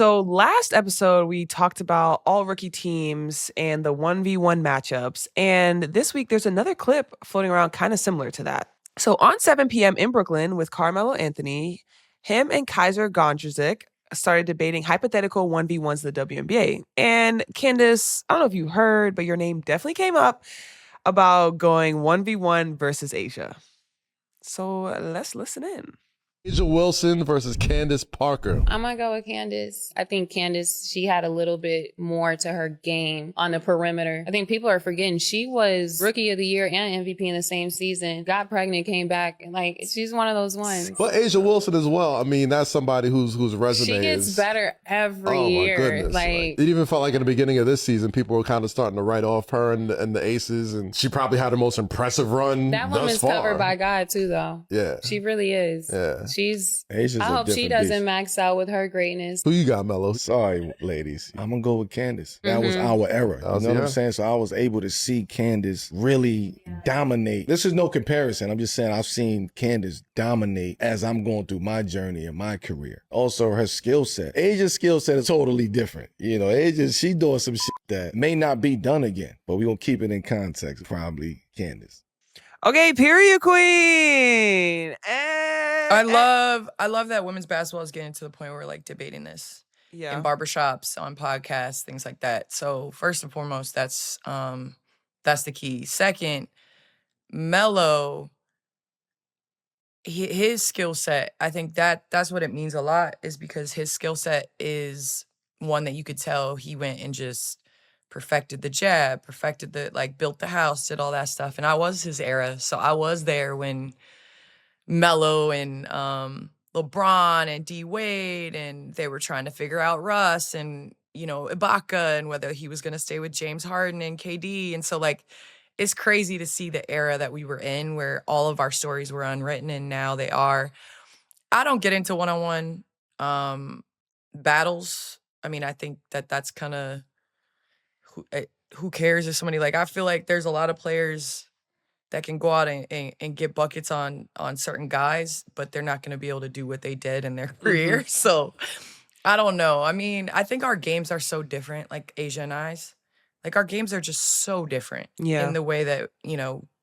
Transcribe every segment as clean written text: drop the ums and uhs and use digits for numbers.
So last episode, we talked about all rookie teams and the 1v1 matchups. And this week, there's another clip floating around kind of similar to that. So on 7 p.m. in Brooklyn with Carmelo Anthony, him and Kaiser Gondrzik started debating hypothetical 1v1s in the WNBA. And Candace, I don't know if you heard, but your name definitely came up about going 1v1 versus Asia. So let's listen in. A'ja Wilson versus Candace Parker. I'm gonna go with Candace. I think Candace, she had a little bit more to her game on the perimeter. I think people are forgetting she was Rookie of the Year and MVP in the same season. Got pregnant, came back. Like, she's one of those ones. But A'ja Wilson as well. I mean, that's somebody whose resume she gets better every year. Oh my goodness. Like, it even felt like in the beginning of this season, people were kind of starting to write off her and the Aces, and she probably had the most impressive run that thus woman's far. covered by God too, though. Yeah. She really is. Yeah. I hope she doesn't max out with her greatness. Who you got, Melo? Sorry, ladies. I'm going to go with Candace. That was our era. You know what I'm saying? So I was able to see Candace really dominate. This is no comparison. I'm just saying I've seen Candace dominate as I'm going through my journey and my career. Also, her skill set. A'ja's skill set is totally different. You know, she doing some shit that may not be done again, but we're going to keep it in context. Probably Candace. Okay, period queen. I love that women's basketball is getting to the point where we're like debating this in barbershops, on podcasts, things like that. So first and foremost, that's the key. Second, Melo, his skill set, I think that's what it means a lot, is because his skill set is one that you could tell he went and just perfected the jab, built the house, did all that stuff. And I was his era. So I was there when Melo and LeBron and D Wade, and they were trying to figure out Russ and, Ibaka, and whether he was going to stay with James Harden and KD. And so, like, it's crazy to see the era that we were in where all of our stories were unwritten, and now they are. I don't get into one-on-one battles. I mean, I think that's kind of, who cares if somebody, I feel like there's a lot of players that can go out and get buckets on certain guys, but they're not going to be able to do what they did in their career. So I don't know. I mean, I think our games are so different, like A'ja and I's. Like, our games are just so different in the way that,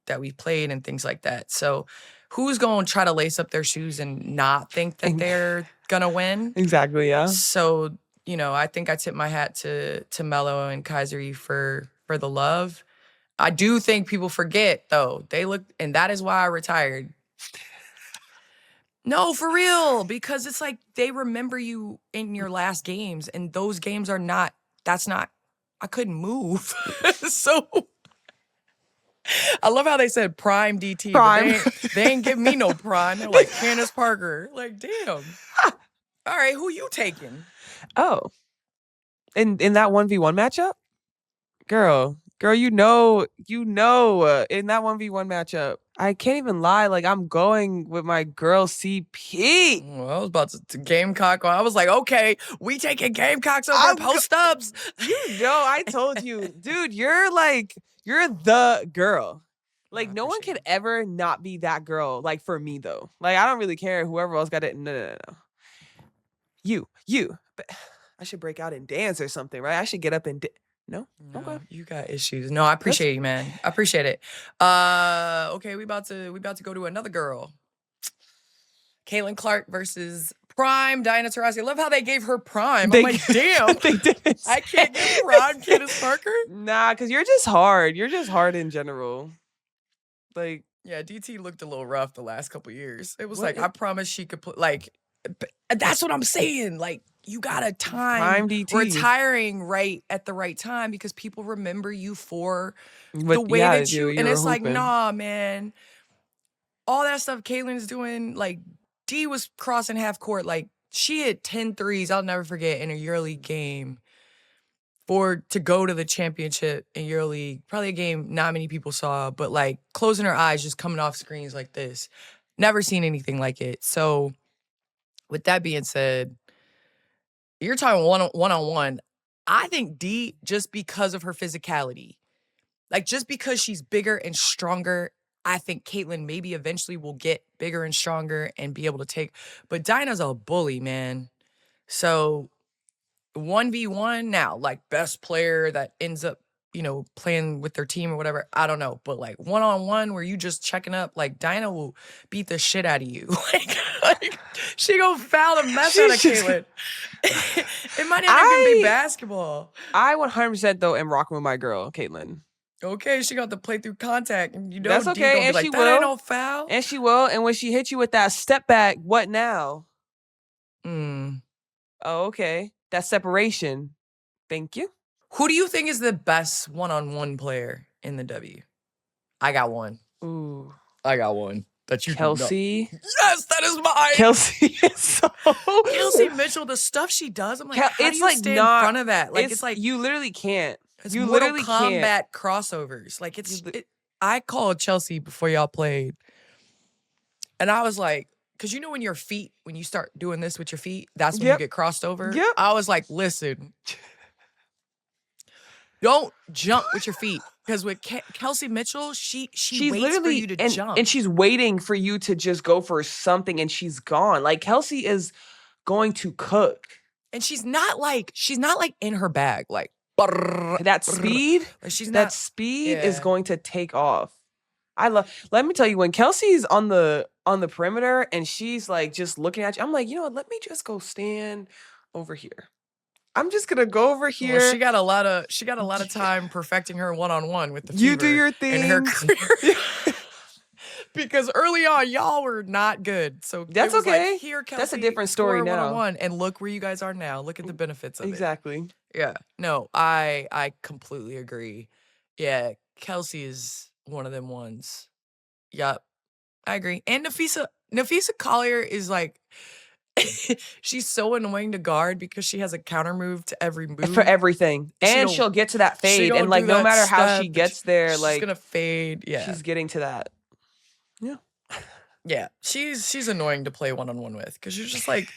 that we played and things like that. So who's going to try to lace up their shoes and not think that they're going to win? Exactly, yeah. So, I think I tip my hat to Melo and Kaiser for the love. I do think people forget, though. And that is why I retired. No, for real. Because it's like they remember you in your last games, and those games are not, I couldn't move. So I love how they said prime DT. Prime. But they ain't give me no prime. They're like Candace Parker. Like, damn. All right, who you taking? Oh. In that 1v1 matchup? Girl, in that 1v1 matchup, I can't even lie. Like, I'm going with my girl CP. Well, I was about to Gamecock. I was like, okay, we taking Gamecocks over post-ups. I told you. Dude, you're the girl. Like, no one can ever not be that girl. Like, for me, though. Like, I don't really care. Whoever else got it. No. You. But I should break out and dance or something, right? I should get up and No? Okay. You got issues. No, I appreciate you, man. I appreciate it. Okay, we about to go to another girl. Caitlin Clark versus prime Diana Taurasi. I love how they gave her prime. I'm like, damn. They did. I can't get prime Candace Parker? Nah, because you're just hard. You're just hard in general. Like, yeah, DT looked a little rough the last couple years. It was I promise she could play. Like, that's what I'm saying. Like, you gotta time DT. Retiring right at the right time, because people remember you for the way that you and it's like, nah, man. All that stuff Caitlin's doing, like, D was crossing half court. Like, she hit 10 threes, I'll never forget, in a EuroLeague game to go to the championship in EuroLeague. Probably a game not many people saw, but, like, closing her eyes, just coming off screens like this. Never seen anything like it. So with that being said, you're talking one-on-one. I think D, just because of her physicality, like, just because she's bigger and stronger, I think Caitlin maybe eventually will get bigger and stronger and be able to take. But Dinah's a bully, man. So 1v1 now, like best player that ends up, playing with their team or whatever. I don't know. But like 1-on-1 where you just checking up, like Diana will beat the shit out of you. like she gonna foul the mess out of Caitlyn. It might not even be basketball. I 100% though am rocking with my girl, Caitlyn. Okay, she got to play through contact. And that's okay. And she will. That ain't no foul. And she will. And when she hits you with that step back, what now? Oh, okay. That separation. Thank you. Who do you think is the best one-on-one player in the W? I got one. Ooh. I got one. That you Kelsey. Yes, that is mine. Kelsey is so Kelsey Mitchell, the stuff she does, I'm like, how it's do you like stay not, in front of that? Like it's like you literally can't. It's you Mortal literally Kombat can't. crossovers. Like I called Chelsea before y'all played. And I was like, because when you start doing this with your feet, that's when you get crossed over. Yep. I was like, listen, don't jump with your feet. Because with Kelsey Mitchell, she's waits literally for you to jump. And she's waiting for you to just go for something and she's gone. Like Kelsey is going to cook. And she's not like in her bag. Like that speed, like is going to take off. Let me tell you, when Kelsey's on the perimeter and she's like just looking at you, I'm like, let me just go stand over here. I'm just gonna go over here. Well, she got a lot of time perfecting her one-on-one with the Fever. You do your thing in her career. Because early on, y'all were not good. So that's okay. Like, here, Kelsey, that's a different story now. One-on-one, and look where you guys are now. Look at the benefits of it. Exactly. Yeah. No, I completely agree. Yeah, Kelsey is one of them ones. Yep, I agree. And Nafisa Collier is like, she's so annoying to guard because she has a counter move to every move. For everything. And she'll get to that fade. And like no matter how she gets there, she's like gonna fade. Yeah. She's getting to that. Yeah. Yeah. She's annoying to play one-on-one with because you're just like,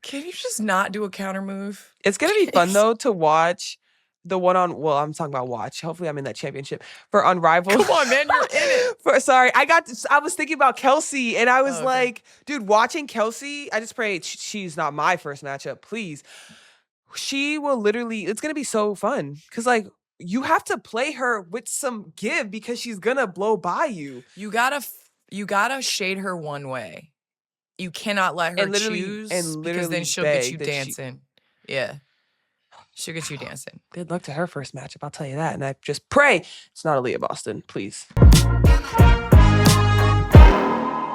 can you just not do a counter move? It's gonna be fun though to watch the I'm talking about watch. Hopefully I'm in that championship for Unrivaled. Come on, man, you're in it. I was thinking about Kelsey and I was like, dude, watching Kelsey, I just pray she's not my first matchup, please. She will literally, it's going to be so fun. Cause like you have to play her with some give because she's going to blow by you. You gotta shade her one way. You cannot let her choose because then she'll get you dancing. Yeah. She'll get you dancing. Good luck to her first matchup, I'll tell you that. And I just pray it's not Aliyah Boston, please.